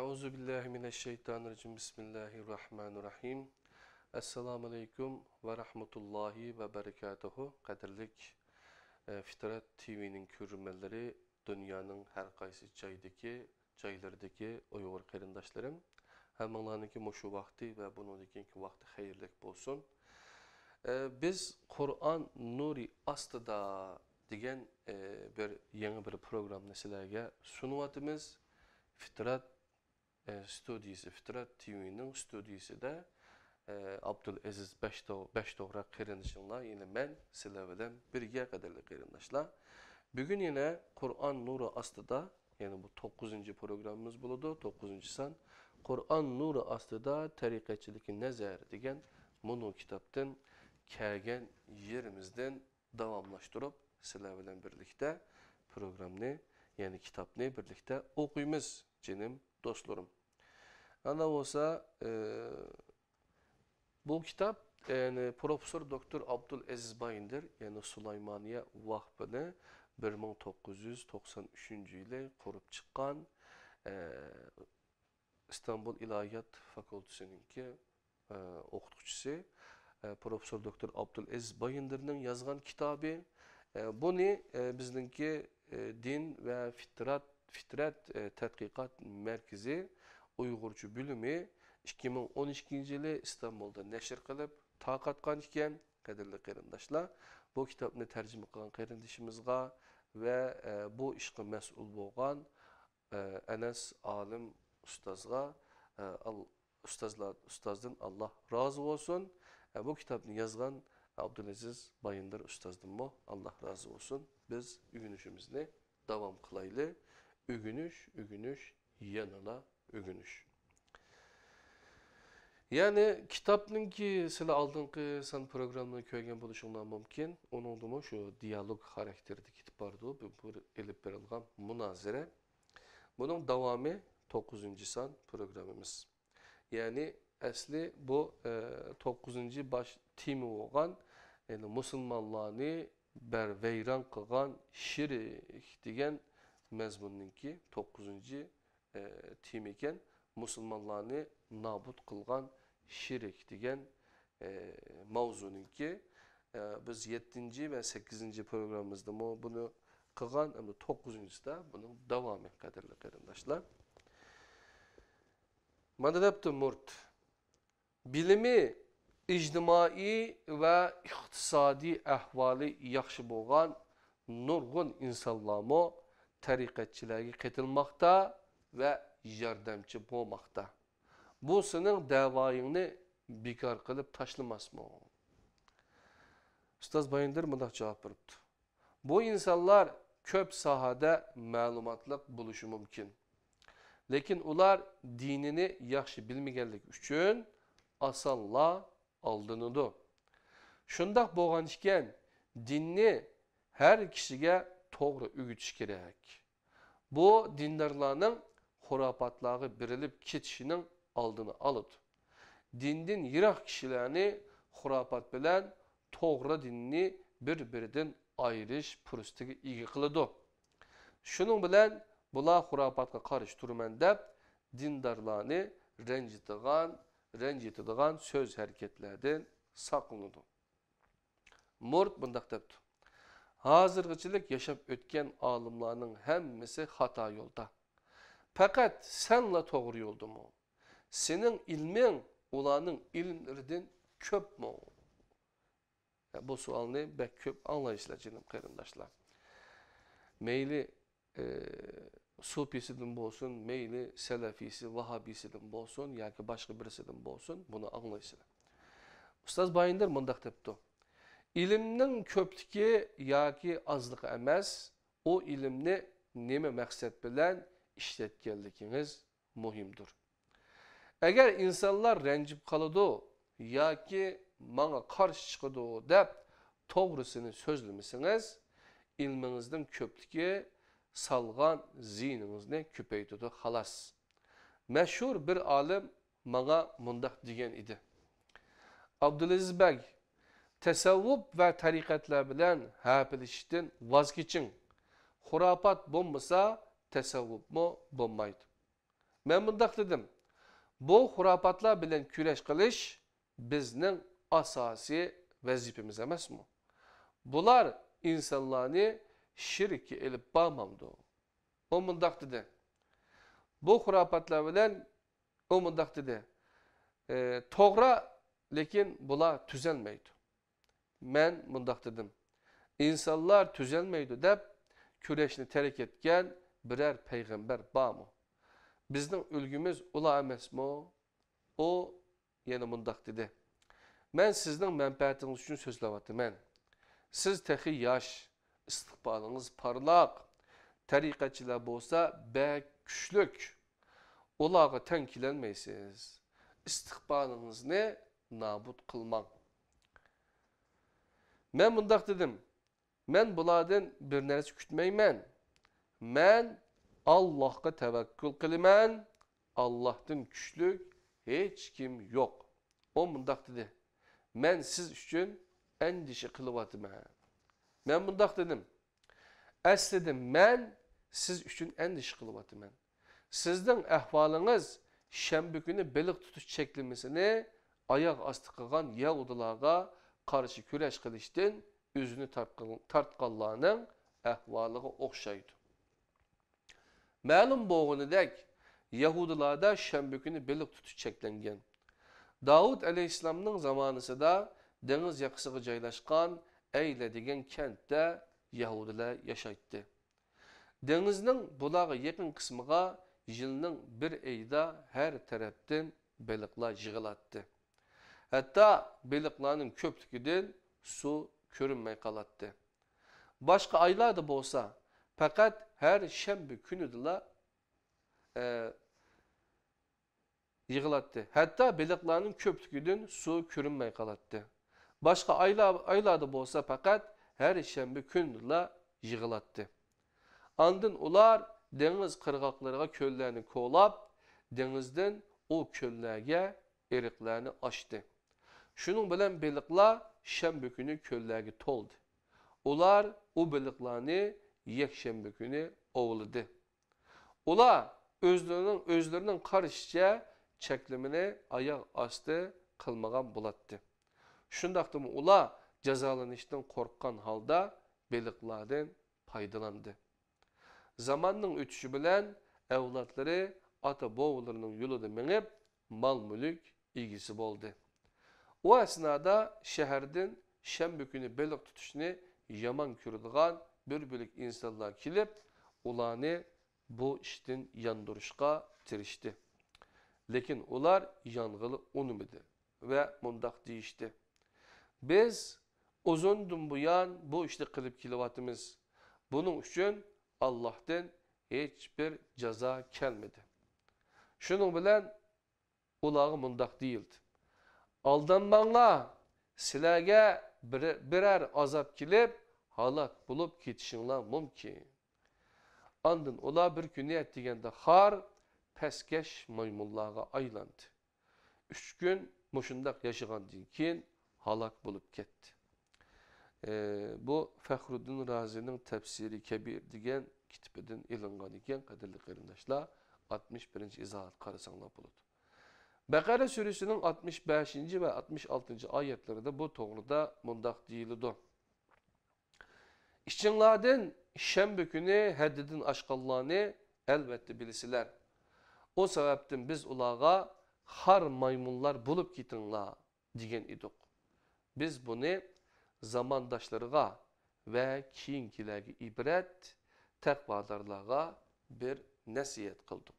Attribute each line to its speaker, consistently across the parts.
Speaker 1: Euzu billahi mineşşeytanirracim. Bismillahirrahmanirrahim. Assalamu aleykum ve rahmetullahi ve berekatuhu. Kadirlik Fitrat TV'nin körürmenleri, dünyanın her kaysi caylardaki Uygur qarindaşlarım. Hammalarınki muşu vakti ve bununki vakti hayırlık bolsun. Biz Kur'an nuri astıda degan yangi bir program sizlarga sunyapmiz. Fitrat studiyasi, Fitrat TV'nin studiyasida Abdulaziz Beştoğra qarindaşlar, yine men sizlar bilan birga qadirli qarindaşlar. Bugün yine Kur'an nuru astıda, yani bu 9. programımız buludu, 9. san. Kur'an nuru astıda tariqatçılıkın nazar degan bunu kitaptan kelgen yerimizden davamlaştırıp sizlar bilan birlikte programını, yani kitapni birlikte okuyumuz canım dostlarım. Ana olsa bu kitap yani Profesör Doktor Abdulaziz Bayındır, yani Süleymaniye Vakfı'nı 1993 yılı kurup çıkan İstanbul İlahiyat Fakültesi'ninki okutkucusu Profesör Doktor Abdulaziz Bayındır'ın yazgan kitabı. Bunu bizimki Din ve Fitrat Tadqiqat Merkezi Uygurca bölümü 2012 yılı İstanbul'da neşir kılıp taqatkan iken, qadirli qarindaşlar, bu kitabını tercüme kılan qarindaşımızga ve bu işe mesul bolgan Enes Alim Ustazga Ustazdan Allah razı olsun. Bu kitabını yazgan Abdulaziz Bayındır Ustazdan mı Allah razı olsun. Biz ügünüşümüzü devam kılaylı. Ügünüş, yanıla ügünüş. Yani kitapның ki sizler aldığınki san programını köygen buluşundan mümkün. Onun da şu diyalog karakterde kitap vardı. Bu elip verilgan münazere. Bunun devamı 9. san programımız. Yani asli bu 9. baş timi olan, yani Müslümanlarını berveyran kılgan şirk degan mezmununki 9. timi iken, Müslümanlarını nabut kılgan şirk degan mavzununki biz 7. ve 8. programımızda bunu kılgan, ama 9.da bunun devamı qadirli qarindaşlar. Mana depti Murt. Bilimi ictimai ve iqtisadi ahvali yaxşı bolgan nurgun insanlarmo tariqatçilarga qatilmoqda ve yardımcı bolmoqda. Bu senin davayını bekar qilib tashlamasmi? Ustoz Bayındır mundaq cavab beribdi. Bu insanlar köp sahada ma'lumotliq bo'lishi mumkin. Lekin ular dinini yaxshi bilmaganlik uchun asonla aldanadi. Shundaq bo'lgan ekan, dinni her kishiga to'g'ri o'rgatish kerak. Bu dindarlarning xurofotlarga berilib ketishining oldini oladi. Dindan yiroq kishilarni xurofot bilan to'g'ri dinni bir-biridan ayirish fursatiga ega qiladi. Shuning bilan bular xurofotga qarshi turman deb dindarlarni ranjitadigan so'z harakatlardan saqlanadi. Murt bundaq debdi. Hozirgachilik yashab o'tgan olimlarning hammasi xato yo'lda. Faqat senla to'g'ri yo'ldami? Sening ilming ularning ilmlaridan ko'pmi? Bu savolni bek ko'p anglaysizlar canım qarindaşlar. Meyli Sufisidan bolsun, meyli Selefisi, Vahabisidan bolsun, yoki boshqa birisidan bolsun, bunu anglaysizlar. Ustoz Bayındır mundaq debdi. İlimning ko'pligi yoki ozligi emas, o ilimni nima maqsad bilan ishlatganligingiz muhimdir. Agar insonlar ranjib qoladi yoki menga qarshi chiqadi deb to'g'risini so'zlamasangiz, ilmingizning ko'pligi salgan ziyningizni ko'paytirdi xolos. Mashhur bir olim menga mundaq degan edi. Abdulaziz Bey, tasavvuf ve tariqatlar bilan hapilishdan voz keching. Xurofot bo'lmasa, tasavvuf mo bo'lmaydi. Men bundaq dedim. Bu hurapatlar bilen küreş kılış bizning asosiy vazifamiz emasmi? Bular insanlarni shirkka elib bormamdi. O mundaq dedi. Bu hurapatlar bilen o mundaq dedi. To'g'ri, lekin bular tüzelmeydi. Men mundaq dedim. İnsanlar tüzelmeydi deb küreşni terk etken birer peygamber bormi? Bizning ulgimiz ular emasmi? O yana mundaq dedi. Men sizning manfaatingiz uchun so'zlayapman. Siz texi yosh, istiqboling'iz parlaq, tariqatchilar bo'lsa bek kuchlik. Ularga teng kelolmaysiz. İstiqbolingizni nobud qilmang. Men bundaq dedim. Men bulardan bir narsa kutmayman. Men Allohga tavakkul qilaman. Allohdan kuchlik hech kim yo'q. O bundaq dedi. Men siz uchun endişe kılıvatıman. Men bundaq dedim. Aslida men siz uchun endişe kılıvatıman. Sizning ahvoling'iz shanba kuni baliq tutish cheklamasini oyoq osti qilgan yahudilarga qarshi kurash qilishdan o'zini tortganlarning ahvoliga o'xshaydi. Ma'lum bo'lganidek, yahudilarda shanba kuni baliq tutish cheklangan. Davud alayhissalomning zamonasida deniz yoqasiga joylashgan Eyla degan kentda yahudilar yashaydi. Denizning bularga yaqin qismiga yilning bir oyida har tarafdan baliqlar yig'iladi. Hatto baliqlarning ko'pligidan suv ko'rinmay qoladi. Boshqa oylarda bo'lsa, faqat har shanba kunida yig'iladi. Hatto baliqlarning ko'pligidan suv ko'rinmay qoladi. Başka aylarda bo'lsa faqat her shanba kunla yig'iladi. Andın ular deniz qirg'oqlariga ko'llarni kovlab, denizdan o ko'llarga eriqlarni ochdi. Shuning bilan baliqlar shanba kuni ko'llarga to'ldi. Ular o baliqlarni yakshanba kuni ovladi. Ular o'zlarining qarashicha cheklimini oyoq osti qilmagan bo'ladi. Şundaqtım ular jazolanishdan qo'rqqan holda baliqlardan foydalandı. Zamanning o'tishi bilan avlodlari ota-bobolarining yo'lida minib, mol-mulk egisi bo'ldi. O esnada shahardan shanba kuni baliq tutishni yomon ko'radigan bir bo'lik insonlar kelib, ularni bu ishdan yondirishga tirishdi. Lekin ular yong'ili unumidi ve mundaq deyishdi. Biz uzundan buyan bu işte qilib kelyapmiz. Bunun uchun Allah'tan hiçbir ceza kelmedi. Şunun bilen ularga mundaq deyildi. Aldanmanglar, sizlarga birer azap kelib, halak bulup ketishinglar mumkin. Andın ular bir kuni etdiganda xar peskeş maymunlarga aylandı. 3 gün mushundaq yaşagandan keyin halak bulup ketdi. Bu Fəxruddin Razi'nin Tefsiri Kebir degan kitibidan ilingan ekan, qadrli qarindoshlar, 61. izohat qarasanlar bo'ladi. Baqara surasining 65 ve 66 oyatlarida bu to'g'rida mundaq deyiladi. İşçilerden shanba kuni haddidan oshganlarni albatta bilsizlar. O sebepten biz ularga har maymunlar bulup gitinglar degan edik. Biz bunu zamandaşlarına ve keyinkilerge ibret, takvadarlarga bir nasihat kıldık.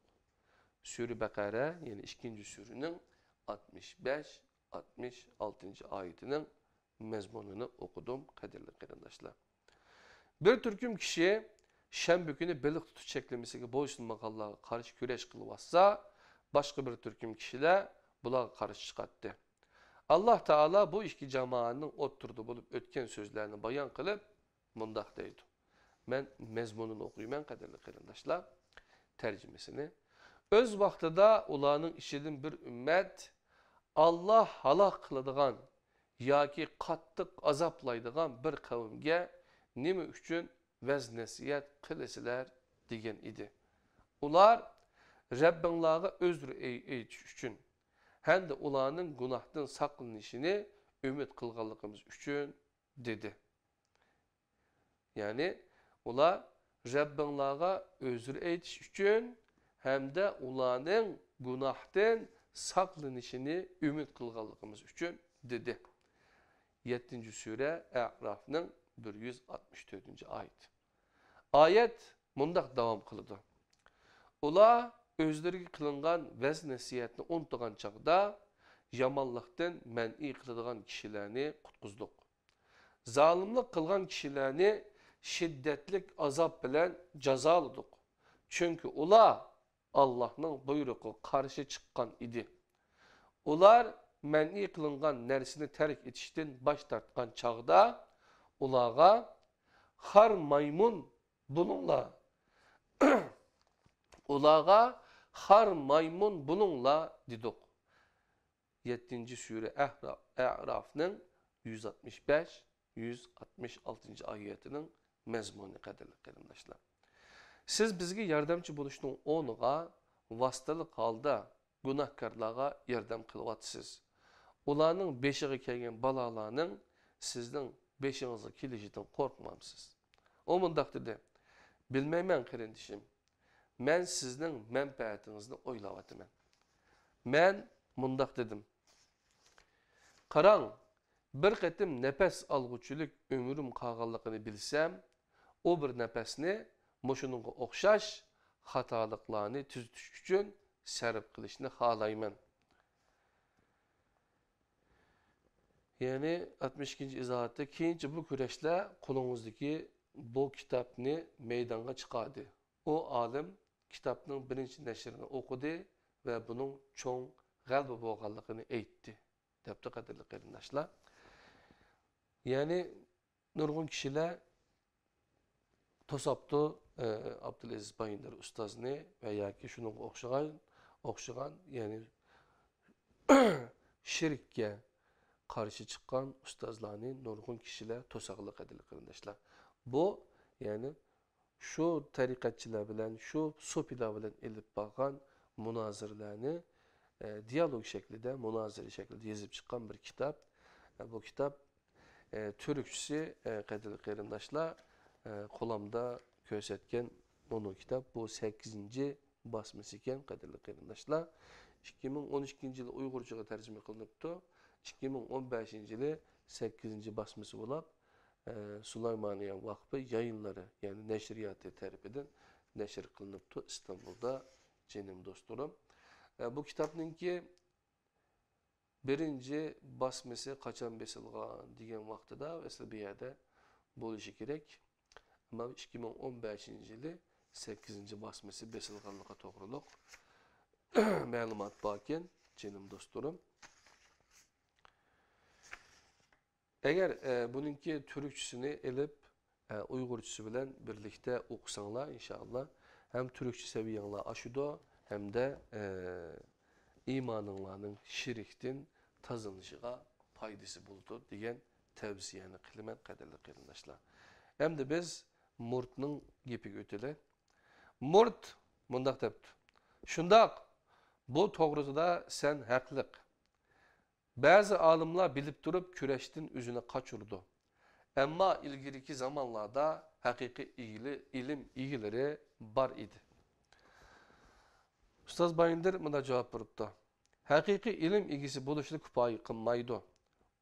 Speaker 1: Sure Bakara, yani 2. sürünün 65-66. ayetinin mezmununu okudum kadirli qarindoshlar. Bir türküm kişi shanba kuni baliq tutush cheklamasiga bo'ysunmaganlarga qarshi kurash qilyapsa, başka bir türküm kişiler bularga qarshi chiqadi. Allah Teala bu iki cemaatning o'ttirdi bo'lib o'tgan so'zlarni bayon qilib mundaq deydi. Men mezmununu o'qiyman qadrli qarindoshlar, tarjimasini. Öz vaqtida ularning ichidan bir ummat Allah halok qiladigan yoki qattiq azoblaydigan bir qavmga nima uchun vaz nasihat qilasizlar degan edi. Ular Rabbinlarga özür eytiş üçün hem de ulanın günahdan saklanışını ümit kılganlığımız üçün dedi. Yani ula Rabbinlarga özür eytiş üçün hem de ulanın günahdan saklanışını ümit kılganlığımız üçün dedi. 7. Sure A'raf'ın 164. ayet. Ayet mundaq davam kılıdı. Ula özlerine kılıngan vəz nəsiyyətini unutduğan çağda yamanlıqdan mən'i kılıdığan kişilerini kutkuzduk. Zalimlik kılgan kişilerini şiddetlik azap bilen cazaladık. Çünkü ula Allah'ın buyruğu karşı çıkan idi. Ular mən'i kılıngan nərsini terk etişten baş tartkan çağda ulağa har maymun bununla ulağa har maymun bununla dedik. 7. Sure A'raf'ın 165-166. ayetinin mezmunu kadarlı kardeşler. Siz bizge yardımcı buluştuğun onuğa vasıtalık halda günahkarlığa yardım kılvatsız. Ulanın beşiği kelgen balalarının sizden beşiğinize kilişiden korkmamsız. O mundaq dedi. Bilmeymen kardeşim. Men sizden menfaatinizni oylavatımın. Men mundaq dedim. Qarang, bir qetim nefes alğuçuluk ömrüm qağanlığını bilsem, o bir nefesni moşununga oxşaş xatalıqlarını tüzütüş üçün sərf qilishni xalayman. Yani 62. izahatda keyince bu küreşle kulunumuzdaki bu kitapni meydanga çıkardı. O alim kitapның birinci neşrini okudu ve bunun çoğun galiba boğanlığını eğitti. Depti kadirli qarindaşlar. Yani nurgun kişiler tosaptı Abdülaziz Bayındır ustazni veya ki şunun okşagan yani şirkке karşı çıkan ustazlarını nurgun kişiler tosaqlı kadirli qarindaşlar. Bu yani şu tarikatçılar bilen, şu sofiler bilen elip bakan münazirlerini diyalog şeklinde, münaziri şeklinde yazıp çıkan bir kitap. Bu kitap Türkçesi kadirli qarindaşlar qo'lamda ko'rsatgan bunu kitap. Bu 8. basması iken kadirli qarindaşlar. 2012 yılı Uygurcaga tercüme kılınıptı. 2015 yılı 8. basması bo'lib Süleymaniye Vakfı yayınları yani neşriyatı terbiye'den neşir kılınıptı İstanbul'da canım dostlarım. Bu kitapın ki birinci basması kaçan besilgan diyen vaxtıda ve bir yerde buluşu gerek. Ama 2015 yılı 8. basması besilganlığa toğruluk malumat bakken canım dostlarım. Eğer bununki Türkçesini elip Uygurçası bilen birlikte okusanlar inşallah hem Türkçe seviyenler aşıda hem de imanınlarının şirktin tazınışıga faydası buldu diyen tavsiyeni kılmen kaderli qarindaşlar. Hem de biz Murt'nın gepig öteli. Murt mundaq depti. Şundaq bu toğrusida sen haqliq. Bazı alimler bilip durup küreştin üzüne kaçırdı. Ama ilgiriki zamanlarda hakiki ilim ilgileri var idi. Ustaz Bayındır buna cevap veripti. Hakiki ilim ilgisi buluşunu kupayı kılmaydı.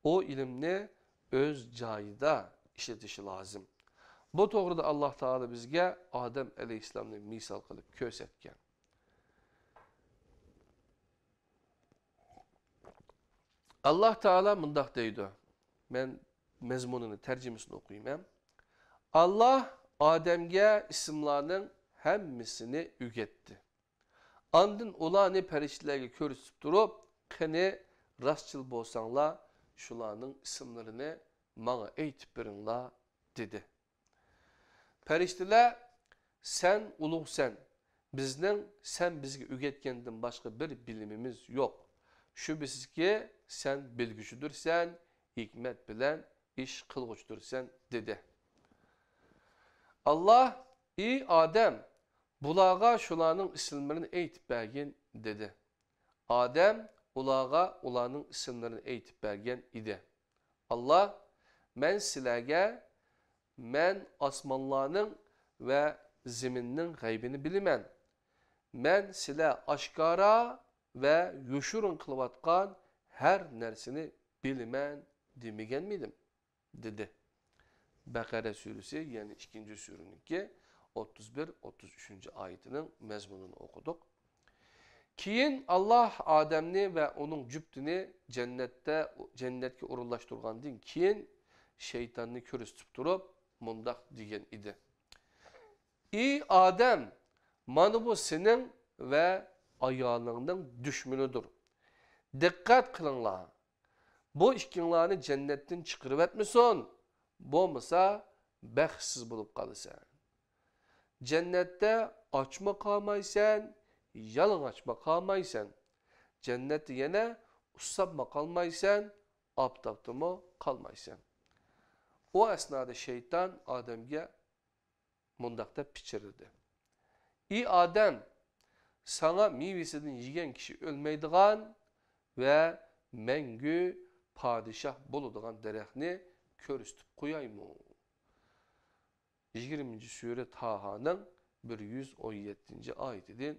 Speaker 1: O ilimni öz cayida işletişi lazım. Bu doğruda Allah Teala bizge Adem Aleyhisselam'ı misal kılıp kösetken. Allah Teala mundaq deydi. Ben mezmununu, tercümesini okuyayım. Allah Adem'ge isimlerinin hemmisini ügetti. Andın ulanı perişlerine körüsüp durup, kini rastçıl bolsanlar, şularının isimlerini bana eytip birinla dedi. Periştiler, sen uluğsen, sen bizge ügetkendin başka bir bilimimiz yok. Şüphesiz ki sen bilgüçüdürsen, hikmet bilen iş kılgıçdürsen dedi. Allah, ey Adem, Bulağa şularning ismlarini aytib bergin dedi. Adem ulağa ularning ismlarini aytib bergen idi. Allah, men sizlarga, men osmonlarning ve zeminning g'aybini bilaman. Men sizlar oshkora ve yoshirin qilayotgan her narsani bilaman demagan midim? Dedi. Bakara suresi yani 2. sureninki 31-33. ayetinin mezmununu okuduk. Keyin Allah Ademni ve onun cüptini cennetke urunlaştırgandan keyin şeytanını körüstüp durup mundaq degen idi. Ey Adem, mana bu senin ve ayağının düşmanıdır. Dikkat kılınlar. Bu işkinlerini cennetten çıkarıp etmesin. Bo'lmasa baxtsiz bulup kalısan. Cennette açma kalmaysan, yalın açma kalmaysan. Cennette yine usapma kalmaysan, aptaptı mı kalmaysan. O esnada şeytan Adem'e mundakta piçirirdi. Ey Adem, sana meyvesinden yiyen kişi ölmeydiğen ve mengü padişah buluduğun derehni körüstüp koyayım. 20. sure Taha'nın 117. ayetinden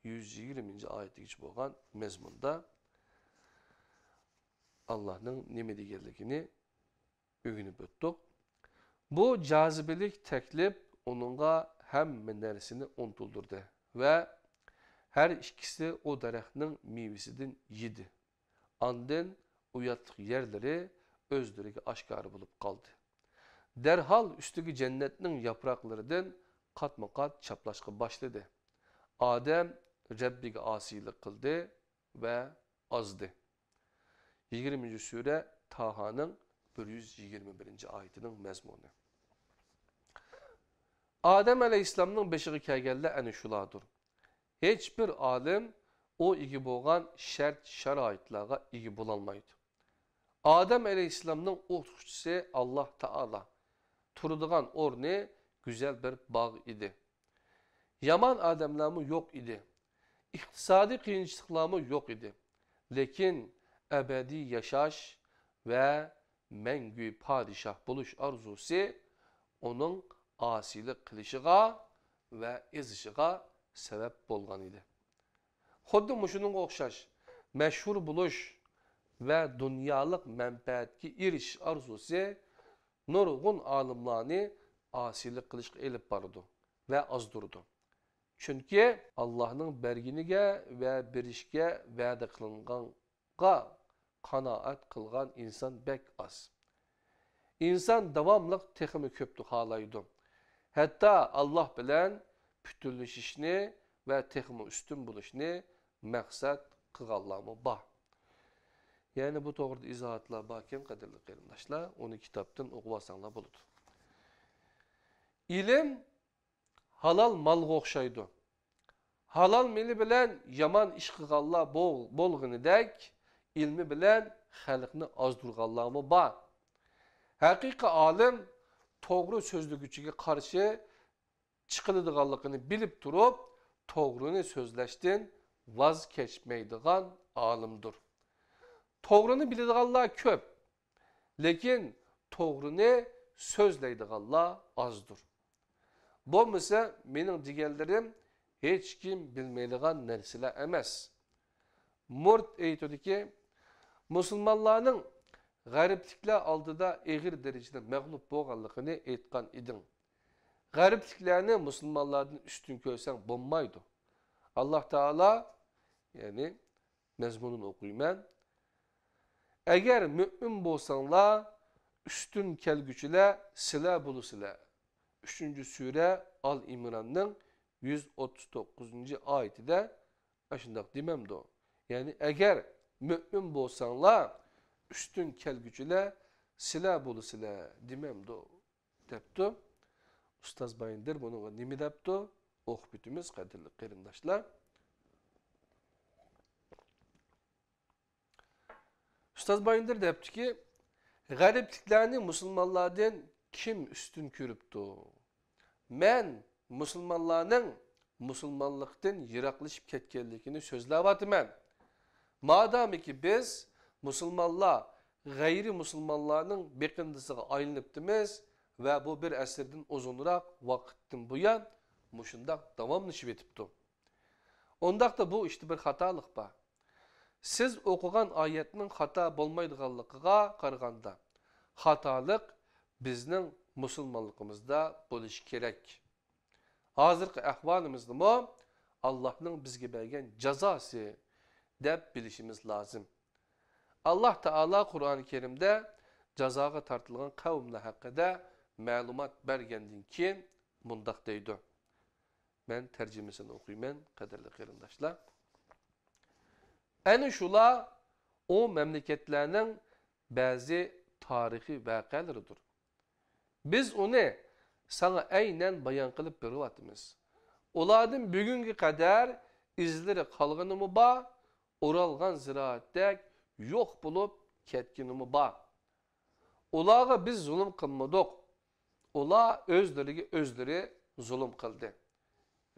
Speaker 1: 120. ayetiga bo'lgan mezmunda Allah'ın nima deganligini öğrenip öttik. Bu cazibelik teklif onunla hem narsani unutuldurdu ve her ikisi o daraxtning meyvesinden yedi. Andın uyatlık yerleri özleriga aşkarı bulup kaldı. Derhal üstüki cennetinin yapraklarından katma kat çaplaşka başladı. Adem Rabbiga asilik kıldı ve azdı. 20. sure Taha'nın 121. ayetinin mezmunu. Adem Aleyhisselam'ın beşiği kelgende eni şuladır. Hiçbir alim o igi boğan şart şaraitlaga igi bulanmaydı. Adem Aleyhisselam'ın o'qituvchisi Allah Taala turadigan o'rni güzel bir bağ idi. Yaman adamlarmı yok idi. İktisadi qiyinchiliklarmı yok idi. Lekin ebedi yaşaş ve mengü padişah buluş arzusu onun asilik kılışıga ve ezişiga sebep bolgan idi. Xuddi muşunun o'xshash meşhur buluş ve dünyalık menfaatki eriş arzusu nurgun alimlarni asilik kılışıga elip bardı ve azdurdu. Çünkü Allah'ın berginiga ve berişge va'da kılınganга kanaat kılgan insan bek az. İnsan davamlık teximi köptü halaydı. Hatta Allah bilen bütünleşişini ve teximi üstün buluşunu maksat kılganlarmı bah. Yani bu doğruda izahatlar bakken kadirli qeyrindaşlar, onu kitaptan okuvasanlar buludu. İlim halal malga o'xshaydi. Halal meli bilen yaman ish qilganlar bo'lganidek, ilmi bilen xalqni ozdurganlarmi bor. Haqiqiy olim to'g'ri so'zliguchiga qarshi chiqiladiganligini bilib turib, to'g'rini so'zlashdan voz kechmaydigan olimdir. To'g'rini biladiganlar ko'p, lekin to'g'rini so'zlaydiganlar ozdir. Bo'lmasa mening deganlarim hech kim bilmaydigan narsalar emas. Murt aytadiki, musulmonlarning g'aribliklar oldida eg'ir darajada mag'lub bo'lganligini aytgan eding. G'aribliklarni musulmonlardan ustun ko'rsang bo'lmaydi. Alloh taolo, ya'ni mazmunini o'qiyman. Agar mu'min bo'lsanglar, ustun kelguchilar sizlar bo'lasizlar. 3. sure Al-İmran'ın 139. ayetinde aşındak dememdi o. Yani eğer mümin bolsanlar üstün kelgücüle silah bulu silah dememdi o. Depti. Ustaz Bayındır bununla nemi depti? Okbütümüz kadirli qeyrindaşlar. Ustaz Bayındır depti ki garipliklerini Müslümanlardan kim üstün körüptü? Men Müslümanların musulmonlikdan yiroqlashib ketganligini so'zlayapman. Madamiki biz musulmonlar g'ayri musulmonlarning beqindisiga aylanibdimiz va bu bir asrdan uzunroq vaqtdan buyon mushundoq davomlashib etibdi. Ondaqda bu işte bir xatolik bor. Siz o'qigan oyatning xato bo'lmaydiganligiga qaraganda, xatolik bizning musulmonligimizda bo'lishi kerak. Hozirgi ahvolimizda Allohning bizga bergan jazosi deb bilishimiz lozim. Allah Taala Qur'oni Karimda jazoga tortilgan qavmlar haqida ma'lumot bergandan keyin mundaq deydi. Men tarjimasini o'qiyman, qadrli qarindoshlar. Ana shular o memleketlerning ba'zi tarixiy voqealaridir. Biz uni sana aynen bayon qilib beryapmiz. Ulardan bugunga qadar izlari qolganimi bor, o'ralgan ziroatdek yo'q bo'lib ketganimi bor. Ularga biz zulm qilmadik. Ular o'zlariga o'zlari zulm qildi.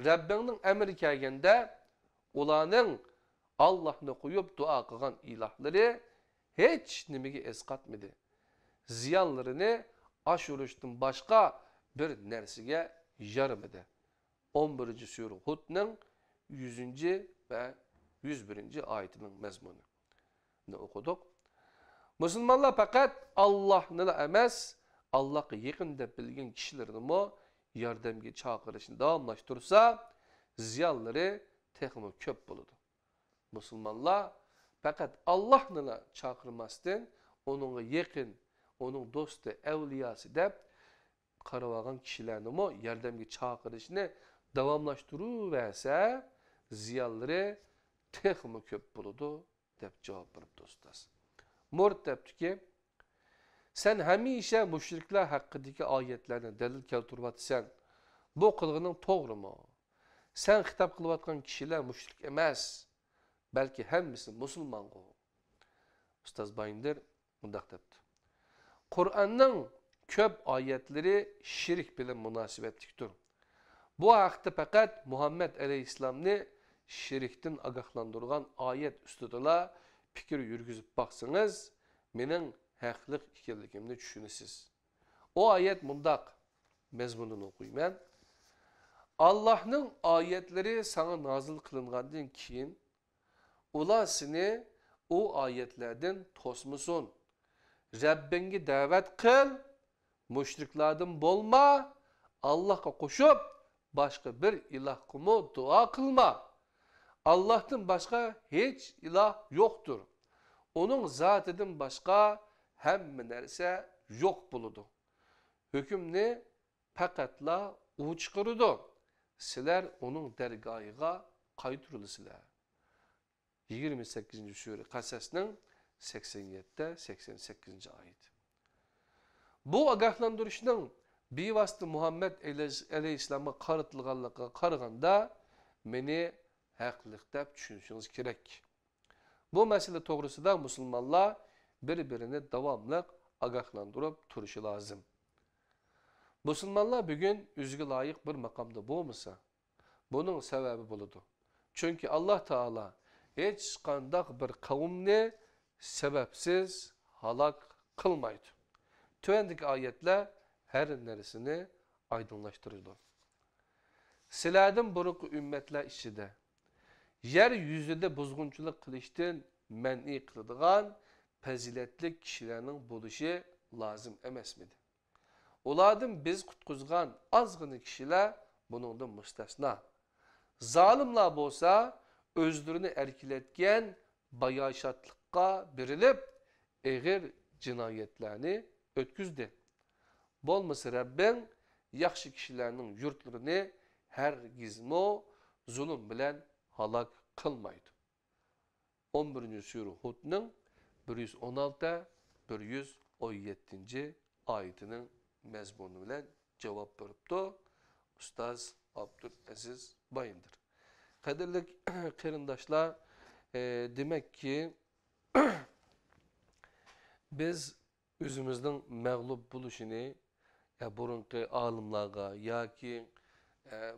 Speaker 1: Rabbingning amri kelganda ularning Allah'ını koyup dua qilgan ilahları hiç nimaga esqatmadi. Ziyanlarını aşuruşdan başqa bir narsaga yaramadi. 11. sure Hud'ning 100. ve 101. ayetining mazmuni. Ne o'qidik? Musulmonlar faqat Allohni emas, Allohga yaqin deb bilgan kishilarni yordamga chaqirishni davomlashtirsa, ziyanlari texmo ko'p bo'ladi. Müslümanlar fakat Allah'nı çağırmasdan onunla yakın, onun dostu, evliyası deb qaravagan kişilerini yardımga çağırışını davamlaştırıverse ziyalları texmi köp buludu deb cevap verip dostlar. Murd debdi ki sen hamisha müşrikler hakkındaki ayetlerine delil keltirvatsan bu qilg'inin to'g'ri mu? Sen hitap kılıvatkan kişiler müşrik emas. Belki hemmisi Müslüman o. Ustaz Bayındır mundaq debdi. Kur'an'ın köp ayetleri şirk bilen münasebetlikdir. Bu haqda faqat Muhammed Aleyhisselam'ni şirkten agahlandırgan ayet üstüdüla fikir yürgüzüp baksanız, menin haqliq ikenligimni düşünesiz. O ayet mundaq mezmununu okuyayım. Allah'ın ayetleri sana nazil kılıngandan keyin ular seni o ayetlerden tosmusun. Rabbingi davet kıl, müşriklerden bolma, Allah'a koşup başka bir ilah kumu dua kılma. Allah'tan başka hiç ilah yoktur. Onun zatıdan başka hemme nerse yok buludu. Hükümni pakatla u çıkırdı. Siler onun dergahıga kaytırılısılar. 28. sure Kasas'nın 87-88. ayet. Bu agahlandırışının bivastı Muhammed Aleyhisselam'a qarıtılğanlıqqa qaraganda meni haqliq deb düşünüşünüz kerak. Bu mesele to'g'risida musulmonlar bir-birini davomli agahlandırıp turishi lazım. Musulmonlar bugun o'ziga loyiq bir maqomda bo'lmasa, buning sababi bo'ladi. Chunki Alloh taolo hech qanday bir qavmni sebepsiz halak kılmaydı. Tövendeki ayetler her neresini aydınlaştırırdı. Silerden buruk ümmetler içinde yer yüzünde bozgunculuk kılıştın men'i kılıdığan faziletli kişilerin buluşu lazım emes miydi? Olardım biz kutkuzgan azgını kişiler bunun da müstesna. Zalimler bolsa özlerini erkiletken bayaşatlıkka birilip eğer cinayetlerini ötküzdü. Bolmasa Rabbin yaxşı kişilerinin yurtlarını her gizmo zulüm bilen halak kılmaydı. 11. sure Hud'ның 116-117. ayetinin mezmunu bilen cevap veripti Ustaz Abdülaziz Bayındır. Kadirli qarindoshlar, demek ki biz özümüzün məğlub buluşunu ya burunqi alimlarga yoki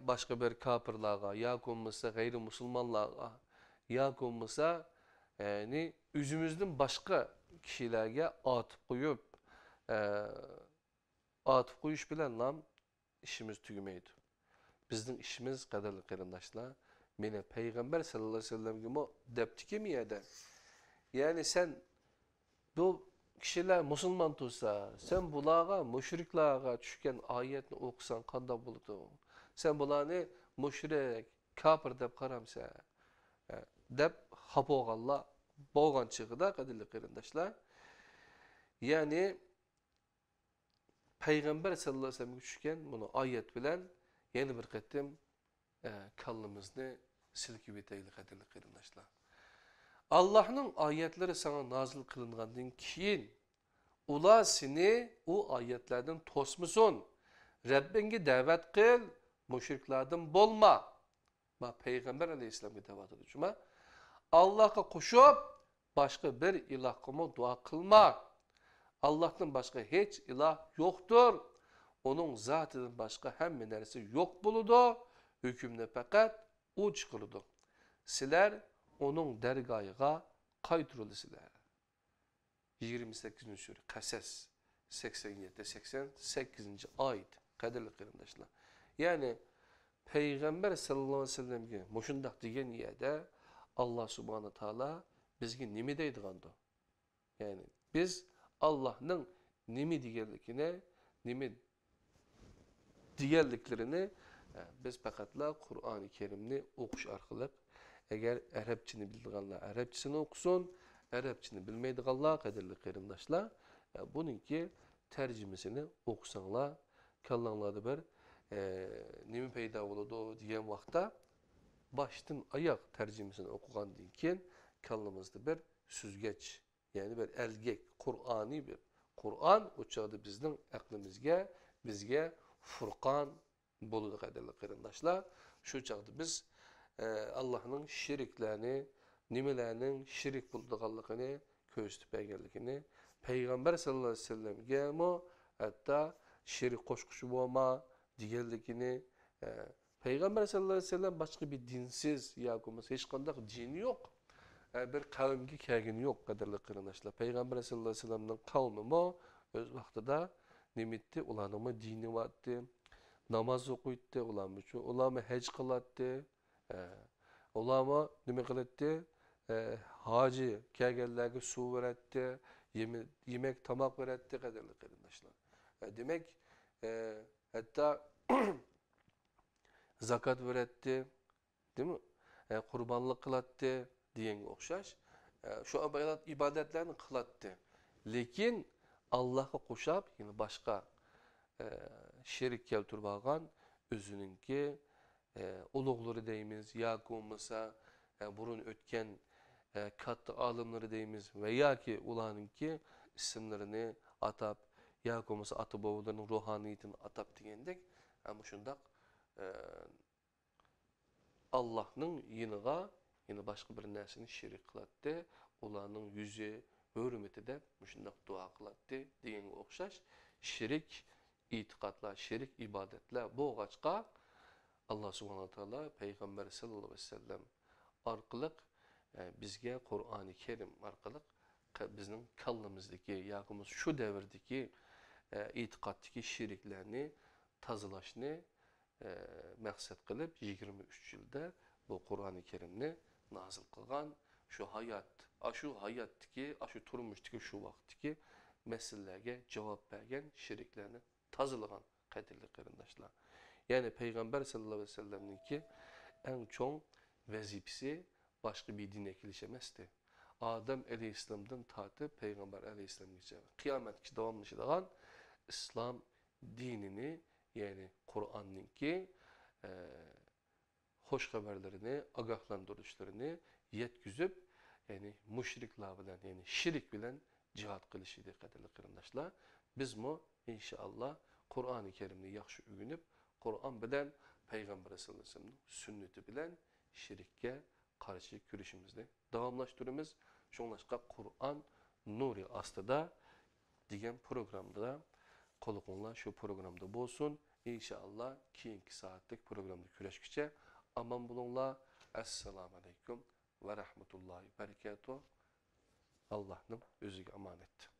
Speaker 1: başka bir kapırlarga, ya olmasa gayri musulmanlarga, ya olmasa yani üzümüzden başka kişilerge atıp koyup atıp koyuş bilen nam işimiz tügümeydi. Bizden işimiz kadarlı kırındaşlar. Mene Peygamber sallallahu aleyhi ve sellem gibi depti ki mi ya da? Yani sen bu kişiler musulman tutsa, sen bulağa, müşriklarga düşken ayetini okusan kanda buludu. Sen bulağını müşrik, kafir dep karamsa, dep hapoğalla boğan çıgıda kadirli kırındaşlar. Yani Peygamber sallallahu aleyhi ve sellem düşken bunu ayet bilen yeni bir kettim kallımızını silkip eteyli kadirli kırındaşlar. Allah'ın ayetleri sana nazil kılıngandan keyin ula seni o ayetlerden tosmusun. Rabbinge davet kıl, müşriklerden bolma. Ma Peygamber aleyhisselam'a davet edeceğim. Allah'a koşup başka bir ilah kılma dua kılma. Allah'tan başka hiç ilah yoktur. Onun zatından başka hem neresi yok buludu. Hükümde fakat o çıkılıdı. Siler onun dergahıga kaytırılısılar. 28. sure Kasas 87-88. ayet kadirli kırındaşlar. Yani Peygamber sallallahu aleyhi ve sellem'e moşundak diyen yerde Allah subhanahu teala bizge nimi deydiğandı. Yani biz Allah'ın nimi digerlikine, nimi digerliklerini biz fakatla Kur'an-ı Kerim'ni okuş arkalık. Eğer Arapçını bildiğinler Arapçını okusun, Arapçını bilmeydiğinler kadirli kırındaşlar. Bununki tercümesini okusanlar, kallanlarda bir nimi peyda oldu diyen vakta baştan ayak tercümesini okugan dinken kallımızda bir süzgeç, yani bir elgek, Kur'an'ı bir. Kur'an uçağı bizden aklımızga, bizge Furkan buludu kadirli kırındaşlar. Şu çağda biz Allah'ın şiriklerini, nimelerinin şirik bulduğallıkını, köstüpegerlikini, Peygamber sallallahu aleyhi ve sellem gelme, hatta şirik koşkuşu olma, diğerlikini, Peygamber sallallahu aleyhi ve sellem başka bir dinsiz yakumuz, hiç kandak dini yok. Bir kavimki kegini yok kadarlı kırınaşlar. Peygamber sallallahu aleyhi ve sellem'den kavmi mu, öz vaxtıda nimitti, ulanımı dini vardı, namaz okuydu, ulamı hec kılattı, ulama nime kılattı, hacı kegellerge su veretti, yemek tamak veretti kadarlı kırınaşlar. Demek hatta zakat veretti, değil mi? Kurbanlık kılattı diyen okşaş. Şu ibadetlerini kılattı. Lekin Allah'a koşup yine başka şerik keltürüp algan özününki uluqları deyimiz, ya olmasa burun ötken katlı alımları deyimiz veya ki ulanınki isimlerini atap, ya olmasa atı boğularının ruhaniyetini atap diyendik. Ama şundak Allah'ın yine başka bir nesini şirik kılattı. Ulanın yüzü, hürmeti de şundak dua kılattı diyen okşaş. Şirik itikatla, şirik ibadetle bu ağaçka Allah subhanahu teala Peygamber sallallahu aleyhi ve sellem arkalık bizge Kur'an-ı Kerim arkalık bizim kallımızdaki yakımız şu devirdeki itikattaki şiriklerini tazılaşını məqsəd qılıb 23 ildə bu Kur'an-ı Kerimni nazil qılğan şu hayatdaki, şu turmuşdaki şu vaxtdaki məsələlərə cavab verən şiriklərini tazılığan qədirli qırındaşlar. Yani Peygamber sallallahu aleyhi ve sellem'ninki en çok vazifesi başka bir din ekleşemezdi. Adem aleyhisselam'dan tartıp Peygamber aleyhisselam'a geçer. Kıyametki devamlaşılan İslam dinini yani Kur'an'ınki hoş haberlerini, agahlandırışlarını yetküzüp yani müşrikler bilen yani şirik bilen cihat kılışıydı kaderli kırındaşlar. Biz mu inşallah Kur'an-ı Kerim'ni yaxşı ügünüp Kur'an bilen Peygamber sallallahu aleyhi ve sellem'in sünneti bilen şirikke karşı görüşümüzde devamlaştırımız. Şunlaşka Kur'an nuri astıda diyen programda kolukunla şu programda bolsun. İnşallah keyinki saatlik programda görüşkice aman bulunla. Assalamu alaikum ve rahmetullahi berekatuhu. Allah'ın özüge emanet.